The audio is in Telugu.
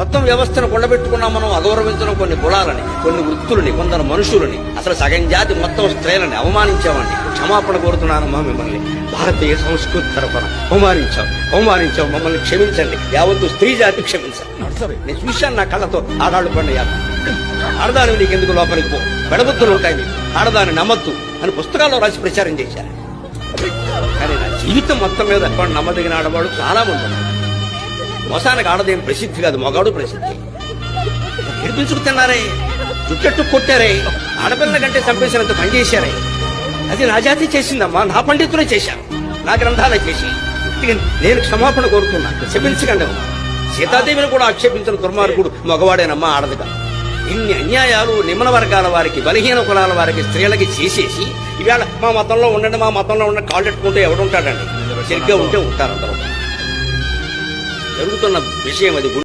మొత్తం వ్యవస్థను కొండబెట్టుకున్నాం మనం. అగౌరవించడం కొన్ని కులాలని, కొన్ని వృత్తులని, కొందరు మనుషులని, అసలు సగం జాతి మొత్తం స్త్రీలని అవమానించామండి. క్షమాపణ కోరుతున్నానమ్మా మిమ్మల్ని. భారతీయ సంస్కృతి తరఫున అవమానించాం, మమ్మల్ని క్షమించండి. యావత్తు స్త్రీ జాతి క్షమించండి. నేను చూశాను నా కళ్ళతో. ఆడాళ్ళు పండుగ ఆడదాని నీకెందుకు లోపలికి పో, పెడబుద్ధులు ఉంటాయి మీకు, ఆడదాన్ని నమ్మద్దు అని పుస్తకాల్లో రాసి ప్రచారం చేశారు. కానీ నా జీవితం మొత్తం మీద నమ్మదగిన ఆడవాడు చాలా మంది ఉన్నారు. మోసానికి ఆడదేం ప్రసిద్ధి కాదు, మగాడు ప్రసిద్ధి. ఏడిపించుకు తిన్నారే, జుట్టెట్టు కొట్టారే, ఆడపిల్ల కంటే చంపేసినంత పని చేశారే. అది నా జాతి చేసిందమ్మా, నా పండితులే చేశాను, నా గ్రంథాలే చేసి. నేను క్షమాపణ కోరుతున్నా, క్షమించకండి అమ్మా. సీతాదేవిని కూడా ఆక్షేపించిన దుర్మార్గుడు మగవాడేనమ్మా, ఆడదుగా. ఇన్ని అన్యాయాలు నిమ్న వర్గాల వారికి, బలహీన కులాల వారికి, స్త్రీలకి చేసేసి ఇవాళ మా మతంలో ఉండండి, మా మతంలో ఉండండి కాళ్ళెట్టుకుంటే ఎవడుంటాడండి? సరిగ్గా ఉంటే ఉంటారు అందరూ. జరుగుతున్న విషయం అది.